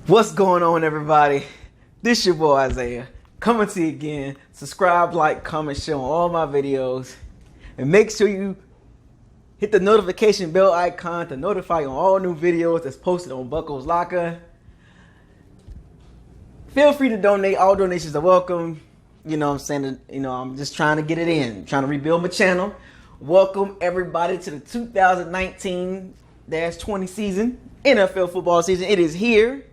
What's going on, everybody? This your boy Isaiah, coming to you again. Subscribe, like, comment, share on all my videos, and make sure you hit the notification bell icon to notify you on all new videos that's posted on Bucks Locker. Feel free to donate. All donations are welcome. You know what I'm saying? I'm just trying to get it in, trying to rebuild my channel. Welcome everybody to the 2019-20 season, NFL football season. It is here.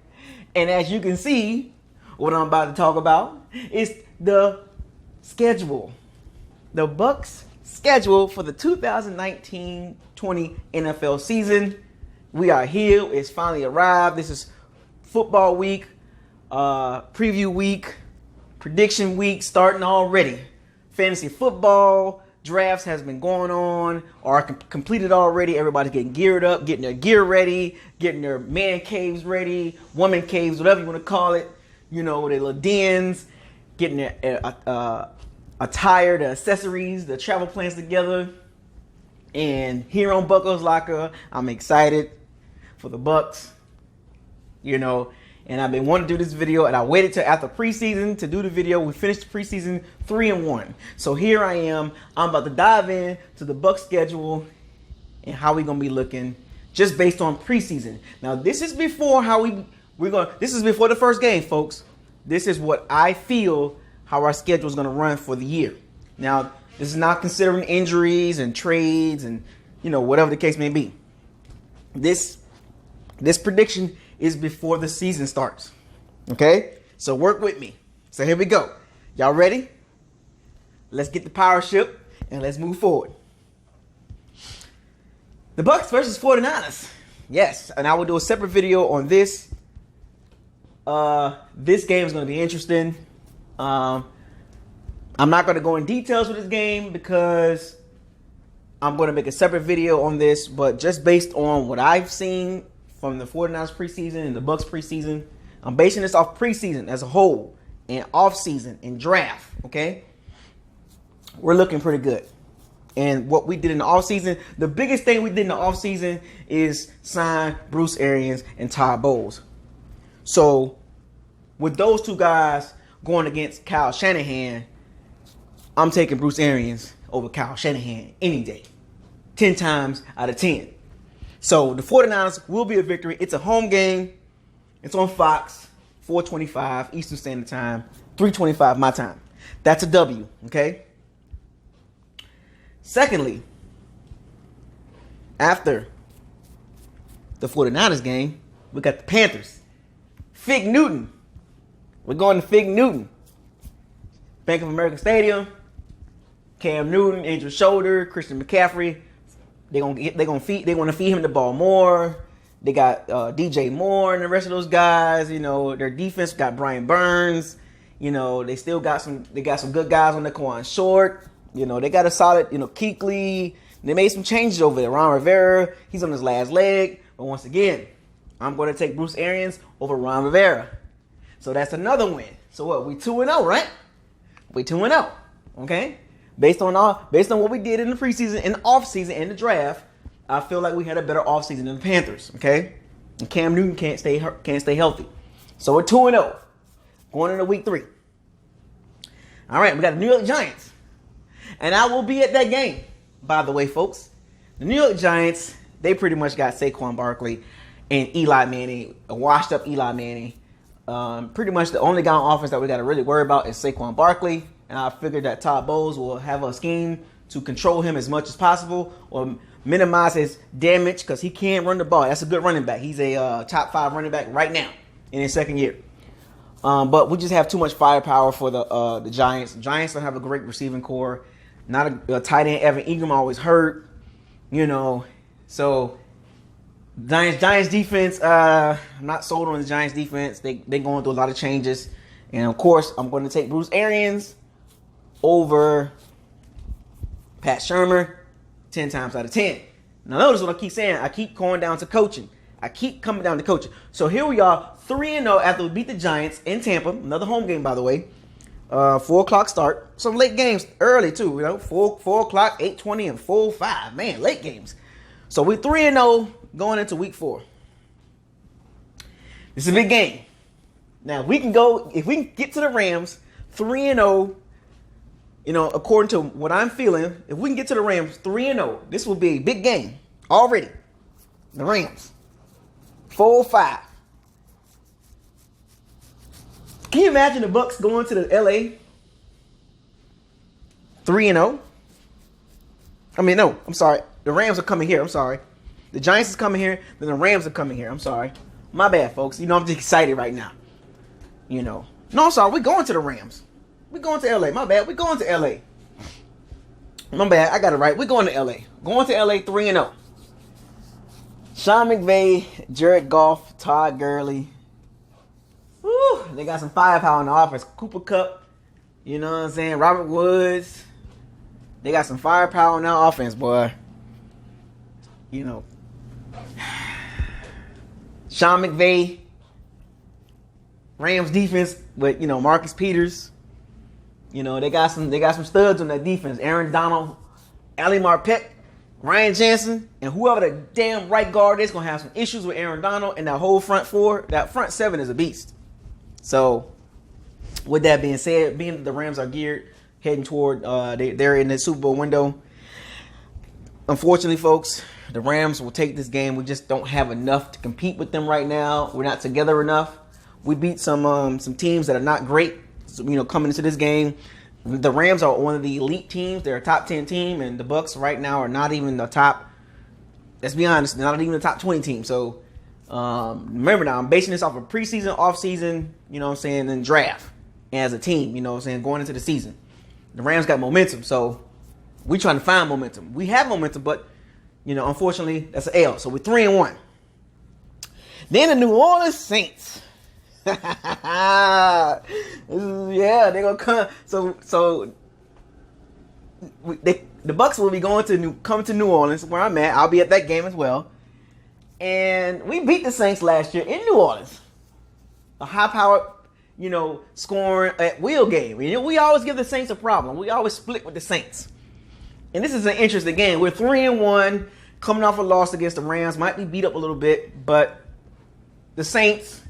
And as you can see, what I'm about to talk about is the schedule. The Bucs schedule for the 2019-20 NFL season. We are here. It's finally arrived. This is football week, preview week, prediction week starting already. Fantasy football drafts has been going on or completed already. Everybody's getting geared up, getting their gear ready, getting their man caves ready, woman caves, whatever you want to call it. You know, their little dens, getting their attire, the accessories, the travel plans together. And here on Bucks Locker, I'm excited for the Bucs. You know, and I've been wanting to do this video, and I waited till after preseason to do the video. We finished the preseason 3-1. So here I am. I'm about to dive in to the Bucs schedule and how we're gonna be looking just based on preseason. Now this is before this is before the first game, folks. This is what I feel how our schedule is gonna run for the year. Now this is not considering injuries and trades and whatever the case may be. This prediction is before the season starts. Okay? So work with me. So here we go. Y'all ready? Let's get the power ship and let's move forward. The Bucs versus 49ers. Yes, and I will do a separate video on this. This game is going to be interesting. I'm not going to go in details with this game because I'm going to make a separate video on this, but just based on what I've seen from the 49ers preseason and the Bucs preseason, I'm basing this off preseason as a whole and off-season and draft, okay? We're looking pretty good. And what we did in the offseason, the biggest thing we did in the offseason is sign Bruce Arians and Todd Bowles. So with those two guys going against Kyle Shanahan, I'm taking Bruce Arians over Kyle Shanahan any day, 10 times out of 10. So the 49ers will be a victory. It's a home game. It's on Fox, 4:25 Eastern Standard Time, 3:25 my time. That's a W, okay? Secondly, after the 49ers game, we got the Panthers. Fig Newton. We're going to Fig Newton. Bank of America Stadium. Cam Newton, injured shoulder. Christian McCaffrey. They want to feed him the ball more. They got DJ Moore and the rest of those guys. Their defense got Brian Burns. They still got some good guys on the Quan Short. They got a solid, Kuechly. They made some changes over there. Ron Rivera, he's on his last leg. But once again, I'm going to take Bruce Arians over Ron Rivera. So that's another win. So what? We 2-0, right? We 2-0. Okay? Based on what we did in the preseason, in the offseason, and the draft, I feel like we had a better offseason than the Panthers. Okay, and Cam Newton can't stay healthy, so we're 2-0 going into week 3. All right, we got the New York Giants, and I will be at that game. By the way, folks, the New York Giants, they pretty much got Saquon Barkley and Eli Manning, a washed up Eli Manning. Pretty much the only guy on offense that we got to really worry about is Saquon Barkley. And I figured that Todd Bowles will have a scheme to control him as much as possible or minimize his damage because he can't run the ball. That's a good running back. He's a top 5 running back right now in his second year. But we just have too much firepower for the Giants. Giants don't have a great receiving core. Not a tight end. Evan Ingram always hurt. So Giants defense, I'm not sold on the Giants defense. They're going through a lot of changes. And, of course, I'm going to take Bruce Arians over Pat Shurmur 10 times out of 10. Now, notice what I keep saying. I keep going down to coaching. I keep coming down to coaching. So here we are, 3-0 after we beat the Giants in Tampa. Another home game, by the way. 4 o'clock start. Some late games early, too. 4 o'clock, 8:20, and 4:05. Man, late games. So we're 3-0 going into week 4. This is a big game. Now, if we can get to the Rams 3-0, according to what I'm feeling, if we can get to the Rams 3-0, this will be a big game already. The Rams 4-5. Can you imagine the Bucs going to the LA 3-0? I mean, no, I'm sorry. The Rams are coming here. I'm sorry. The Giants is coming here. Then the Rams are coming here. I'm sorry. My bad, folks. I'm just excited right now. No, I'm sorry. We're going to the Rams. We're going to LA. My bad. We're going to LA. My bad. I got it right. We're going to LA. Going to LA 3-0. Sean McVay, Jared Goff, Todd Gurley. Woo, they got some firepower in the offense. Cooper Kupp. You know what I'm saying? Robert Woods. They got some firepower in that offense, boy. Sean McVay. Rams defense with, Marcus Peters. They got some studs on that defense. Aaron Donald, Ali Marpet, Ryan Jensen, and whoever the damn right guard is going to have some issues with Aaron Donald and that whole front four. That front seven is a beast. So, with that being said, being that the Rams are geared, heading toward, they're in the Super Bowl window. Unfortunately, folks, the Rams will take this game. We just don't have enough to compete with them right now. We're not together enough. We beat some teams that are not great, coming into this game. The Rams are one of the elite teams. They're a top 10 team, and the Bucs right now are not even the top, let's be honest, they're not even the top 20 team. So, remember now, I'm basing this off of preseason, offseason, and draft as a team, going into the season. The Rams got momentum, so we're trying to find momentum. We have momentum, but, unfortunately, that's an L. So we're 3-1. Then the New Orleans Saints. Yeah, they're gonna come. So the Bucs will be coming to New Orleans, where I'm at. I'll be at that game as well. And we beat the Saints last year in New Orleans. A high-powered, scoring at will game. We always give the Saints a problem. We always split with the Saints. And this is an interesting game. We're 3-1, coming off a loss against the Rams. Might be beat up a little bit, but the Saints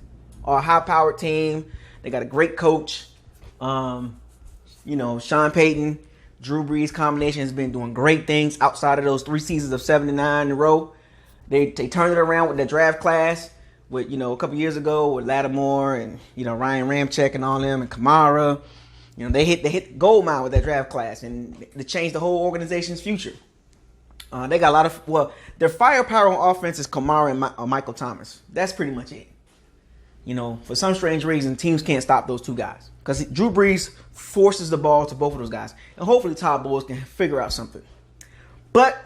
are a high-powered team. They got a great coach. Sean Payton, Drew Brees combination has been doing great things outside of those 3 seasons of 7-9 in a row. They turned it around with the draft class with, a couple years ago with Lattimore and, Ryan Ramczyk and all them and Kamara. They hit gold mine with that draft class, and they changed the whole organization's future. They got a lot of, their firepower on offense is Kamara and Michael Thomas. That's pretty much it. For some strange reason, teams can't stop those two guys. Because Drew Brees forces the ball to both of those guys. And hopefully Todd Bowles can figure out something. But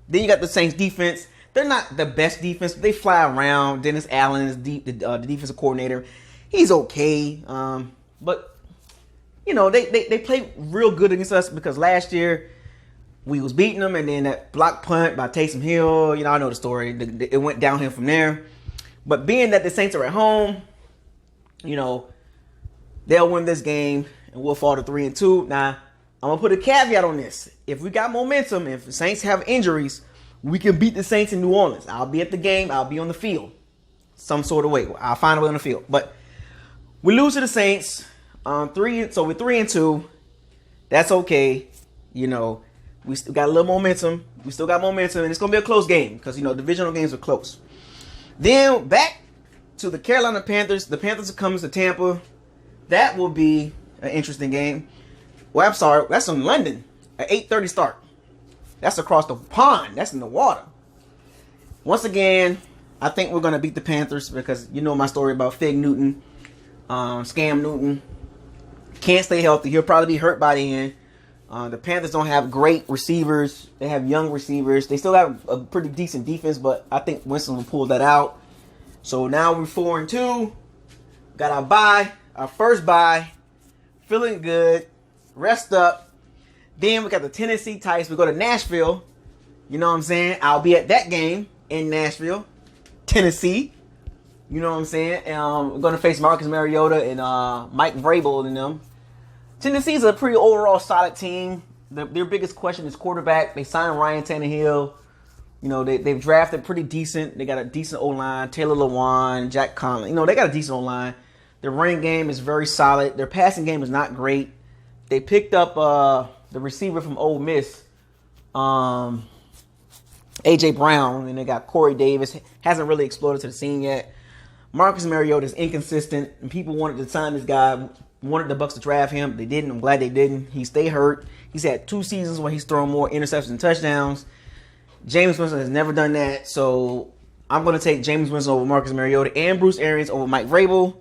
then you got the Saints defense. They're not the best defense. They fly around. Dennis Allen is the defensive coordinator. He's okay. But, they play real good against us because last year we was beating them. And then that block punt by Taysom Hill, I know the story. It went downhill from there. But being that the Saints are at home, they'll win this game and we'll fall to 3-2. Now, I'm going to put a caveat on this. If we got momentum, if the Saints have injuries, we can beat the Saints in New Orleans. I'll be at the game. I'll be on the field some sort of way. I'll find a way on the field. But we lose to the Saints. So we're 3-2. That's okay. We still got a little momentum. We still got momentum. And it's going to be a close game because, divisional games are close. Then back to the Carolina Panthers. The Panthers are coming to Tampa. That will be an interesting game. Well, I'm sorry. That's in London. At 8:30 start. That's across the pond. That's in the water. Once again, I think we're going to beat the Panthers because my story about Fig Newton. Scam Newton. Can't stay healthy. He'll probably be hurt by the end. The Panthers don't have great receivers. They have young receivers. They still have a pretty decent defense, but I think Winston will pull that out. So now we're 4-2. Got our bye, our first bye. Feeling good. Rest up. Then we got the Tennessee Titans. We go to Nashville. You know what I'm saying? I'll be at that game in Nashville, Tennessee. You know what I'm saying? We're going to face Marcus Mariota and Mike Vrabel and them. Tennessee's a pretty overall solid team. Their biggest question is quarterback. They signed Ryan Tannehill. You know, they've drafted pretty decent. They got a decent O-line. Taylor Lewan, Jack Conley. You know, they got a decent O-line. Their running game is very solid. Their passing game is not great. They picked up the receiver from Ole Miss, A.J. Brown, and they got Corey Davis. Hasn't really exploded to the scene yet. Marcus Mariota is inconsistent, and people wanted to sign this guy, wanted the Bucs to draft him. They didn't. I'm glad they didn't. He stayed hurt. He's had 2 seasons where he's thrown more interceptions than touchdowns. Jameis Winston has never done that, so I'm going to take Jameis Winston over Marcus Mariota and Bruce Arians over Mike Vrabel.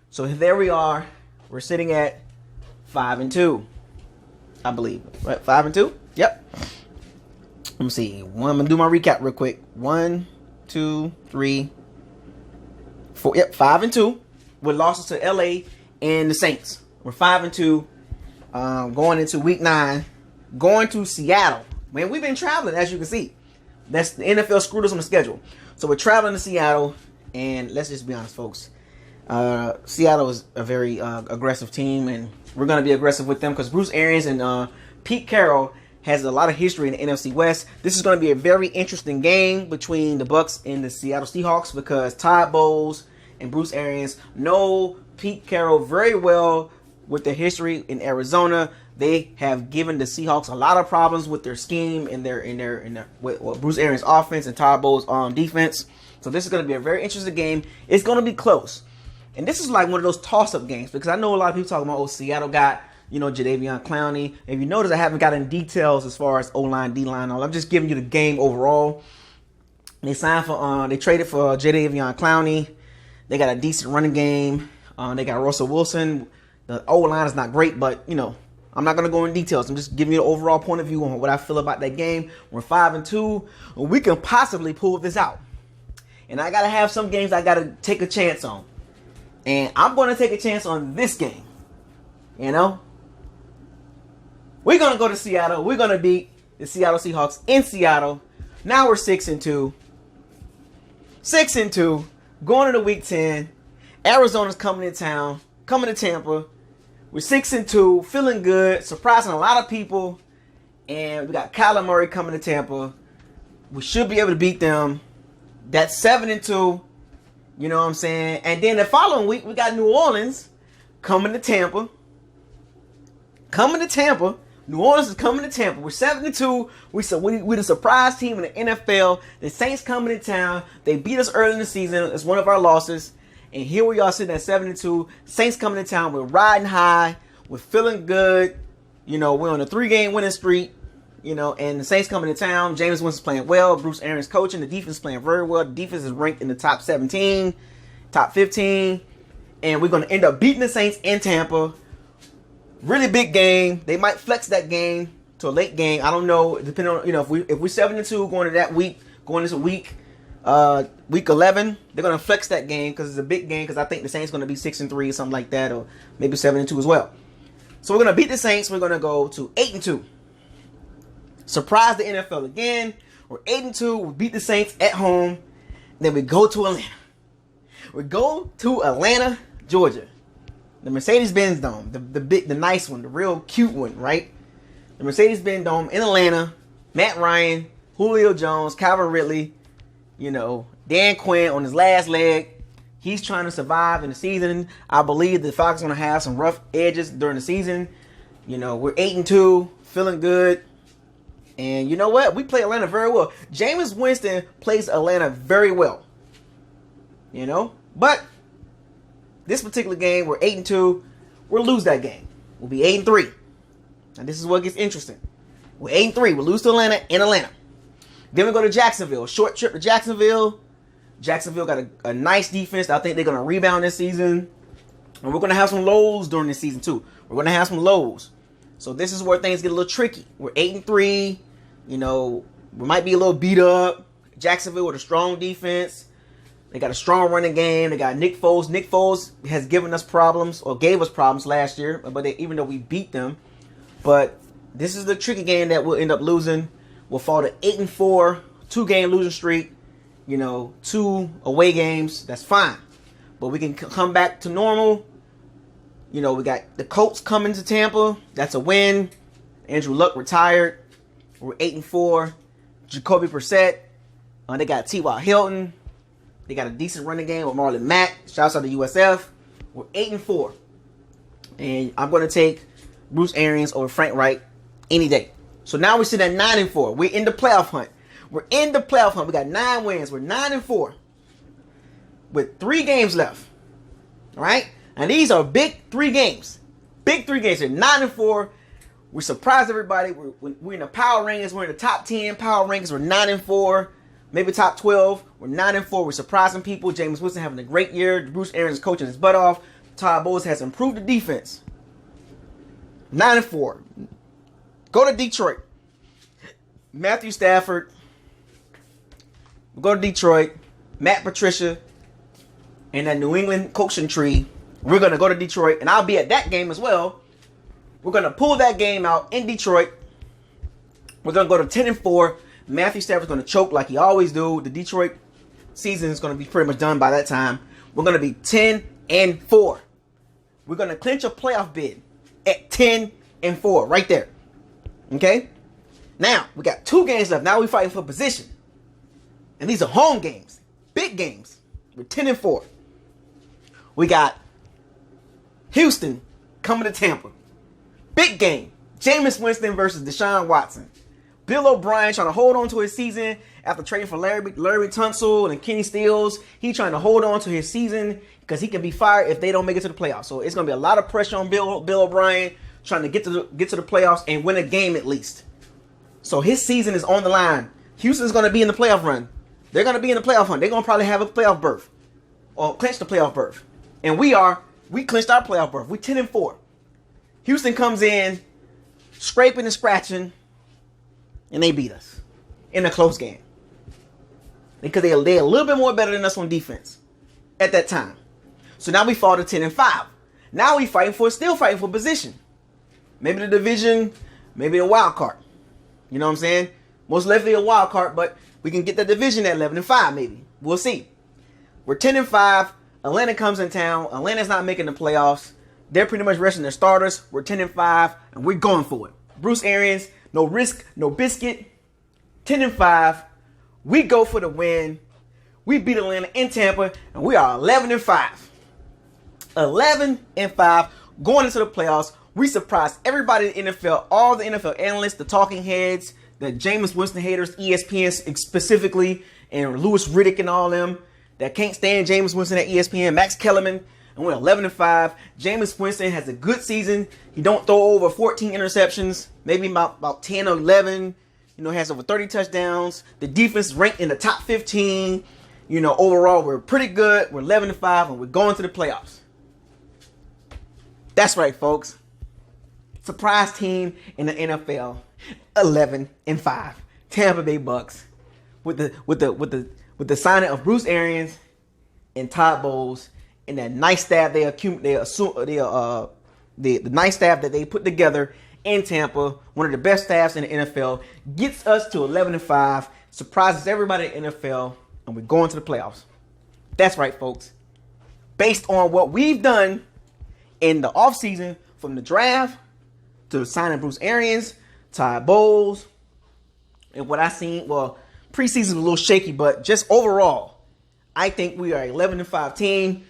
So there we are. We're sitting at 5-2, I believe. Right, 5-2? Yep. Let me see. I'm going to do my recap real quick. 1, 2, 3, 4. Yep, 5-2 with losses to LA and the Saints. We're 5-2 going into week 9. Going to Seattle. Man, we've been traveling, as you can see. That's the NFL screwed us on the schedule. So we're traveling to Seattle, and let's just be honest, folks. Seattle is a very aggressive team, and we're going to be aggressive with them because Bruce Arians and Pete Carroll has a lot of history in the NFC West. This is going to be a very interesting game between the Bucs and the Seattle Seahawks because Todd Bowles and Bruce Arians know Pete Carroll very well with their history in Arizona. They have given the Seahawks a lot of problems with their scheme and with Bruce Arians' offense and Todd Bowles' defense. So this is going to be a very interesting game. It's going to be close. And this is like one of those toss-up games because I know a lot of people talking about, Seattle got, Jadeveon Clowney. If you notice, I haven't gotten details as far as O-line, D-line. I'm just giving you the game overall. They traded for Jadeveon Clowney. They got a decent running game. They got Russell Wilson. The O-line is not great, but, I'm not going to go in details. I'm just giving you the overall point of view on what I feel about that game. We're 5-2. We can possibly pull this out. And I got to have some games I got to take a chance on. And I'm going to take a chance on this game. We're going to go to Seattle. We're going to beat the Seattle Seahawks in Seattle. Now we're 6-2. 6-2. Going into week 10. Arizona's coming to town. Coming to Tampa. We're 6-2, feeling good, surprising a lot of people, and we got Kyler Murray coming to Tampa. We should be able to beat them. That's 7-2, you know what I'm saying? And then the following week, we got New Orleans coming to Tampa. New Orleans is coming to Tampa. We're 7-2. We're the surprise team in the NFL. The Saints coming to town. They beat us early in the season. It's one of our losses. And here we are sitting at 7-2. Saints coming to town. We're riding high. We're feeling good. We're on a 3-game winning streak. And the Saints coming to town. Jameis Winston's playing well. Bruce Arians coaching. The defense playing very well. The defense is ranked in the top 17, top 15. And we're going to end up beating the Saints in Tampa. Really big game. They might flex that game to a late game. I don't know. Depending on, if we're 7-2 going to that week, going into week 11, they're going to flex that game because it's a big game because I think the Saints going to be 6-3 or something like that, or maybe 7-2 as well. So we're going to beat the Saints. We're going to go to 8-2. Surprise the NFL again. We're 8-2. We beat the Saints at home. Then we go to Atlanta. We go to Atlanta, Georgia. The Mercedes-Benz Dome, the nice one, the real cute one, right? The Mercedes-Benz Dome in Atlanta. Matt Ryan, Julio Jones, Calvin Ridley. Dan Quinn on his last leg. He's trying to survive in the season. I believe the Falcons are going to have some rough edges during the season. We're 8-2, feeling good. And you know what? We play Atlanta very well. Jameis Winston plays Atlanta very well. But this particular game, we're 8-2. We'll lose that game. We'll be 8-3. Now this is what gets interesting. We're 8-3. We'll lose to Atlanta in Atlanta. Then we go to Jacksonville. Short trip to Jacksonville. Jacksonville got a nice defense. I think they're going to rebound this season. And we're going to have some lows during this season, too. We're going to have some lows. So this is where things get a little tricky. We're 8-3. We might be a little beat up. Jacksonville with a strong defense. They got a strong running game. They got Nick Foles. Nick Foles has given us problems, or gave us problems last year, even though we beat them. But this is the tricky game that we'll end up losing. We'll fall to 8-4, 2-game losing streak. 2 away games. That's fine. But we can come back to normal. We got the Colts coming to Tampa. That's a win. Andrew Luck retired. We're 8-4. Jacoby Brissett. They got T.Y. Hilton. They got a decent running game with Marlon Mack. Shouts out to USF. We're 8-4. And I'm going to take Bruce Arians over Frank Wright any day. So now we sit at 9-4. We're in the playoff hunt. We got 9 wins. We're 9-4. With 3 games left. All right? And these are big 3 games. Big 3 games. We're 9-4. We surprised everybody. We're in the power rankings. We're in the top 10 power rankings. We're 9-4. Maybe top 12. We're 9-4. We're surprising people. Jameis Winston having a great year. Bruce Arians is coaching his butt off. Todd Bowles has improved the defense. 9-4. Go to Detroit. Matthew Stafford. Go to Detroit. Matt Patricia. And that New England coaching tree. We're going to go to Detroit. And I'll be at that game as well. We're going to pull that game out in Detroit. We're going to go to 10-4. Matthew Stafford's going to choke like he always do. The Detroit season is going to be pretty much done by that time. We're going to be 10-4. We're going to clinch a playoff bid at 10-4 right there. Okay? Now, we got 2 games left. Now we're fighting for position. And these are home games. Big games. We're 10-4. We got Houston coming to Tampa. Big game. Jameis Winston versus Deshaun Watson. Bill O'Brien trying to hold on to his season after trading for Larry Tunsil and Kenny Stills. He's trying to hold on to his season because he can be fired if they don't make it to the playoffs. So it's going to be a lot of pressure on Bill O'Brien trying to get to the playoffs and win a game at least. So his season is on the line. Houston's going to be in the playoff run. They're going to be in the playoff hunt. They're going to probably have a playoff berth or clinch the playoff berth. And we clinched our playoff berth. We're 10-4. Houston comes in scraping and scratching. And they beat us in a close game. Because they're a little bit more better than us on defense at that time. So now we fall to 10-5. Now we still fighting for position. Maybe the division, maybe a wild card. You know what I'm saying? Most likely a wild card, but we can get the division at 11-5 maybe. We'll see. We're 10-5. Atlanta comes in town. Atlanta's not making the playoffs. They're pretty much resting their starters. We're 10-5, and we're going for it. Bruce Arians, no risk, no biscuit. 10-5. We go for the win. We beat Atlanta in Tampa, and we are 11-5. 11-5. Going into the playoffs. We surprised everybody in the NFL, all the NFL analysts, the talking heads, the Jameis Winston haters, ESPN specifically, and Louis Riddick and all them that can't stand Jameis Winston at ESPN, Max Kellerman. And we're 11-5. Jameis Winston has a good season. He don't throw over 14 interceptions, maybe about 10 or 11. Has over 30 touchdowns. The defense is ranked in the top 15. Overall, we're pretty good. We're 11-5, and we're going to the playoffs. That's right, folks. Surprise team in the NFL, 11-5. Tampa Bay Bucs, with the signing of Bruce Arians and Todd Bowles. And that nice staff the nice staff that they put together in Tampa, one of the best staffs in the NFL, gets us to 11-5, surprises everybody in the NFL, and we're going to the playoffs. That's right, folks. Based on what we've done in the offseason, from the draft to signing Bruce Arians, Todd Bowles, and what I seen, preseason was a little shaky, but just overall, I think we are an 11-5 team.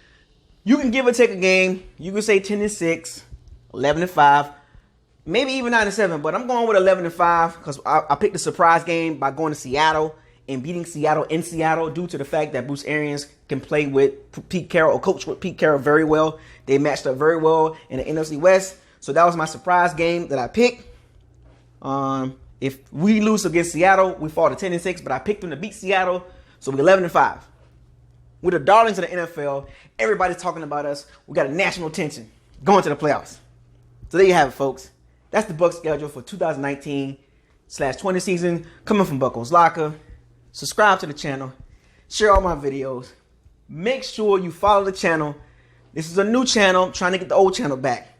You can give or take a game. You can say 10-6, 11-5, maybe even 9-7. But I'm going with 11-5 because I picked the surprise game by going to Seattle and beating Seattle in Seattle due to the fact that Bruce Arians can play with Pete Carroll or coach with Pete Carroll very well. They matched up very well in the NFC West. So that was my surprise game that I picked. If we lose against Seattle, we fall to 10-6. But I picked them to beat Seattle, so we're 11-5. We're the darlings of the NFL. Everybody's talking about us. We got a national attention going to the playoffs. So there you have it, folks. That's the Bucs schedule for 2019/20 season. Coming from Bucco's Locker. Subscribe to the channel. Share all my videos. Make sure you follow the channel. This is a new channel. I'm trying to get the old channel back.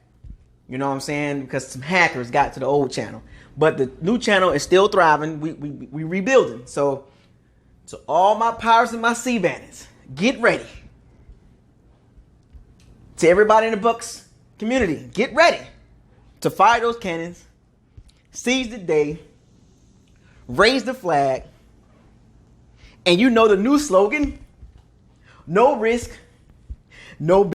You know what I'm saying? Because some hackers got to the old channel. But the new channel is still thriving. We rebuilding. So to all my Pirates and my Sea Bandits, get ready. To everybody in the Bucs community, get ready to fire those cannons, seize the day, raise the flag, And you know the new slogan? No risk, no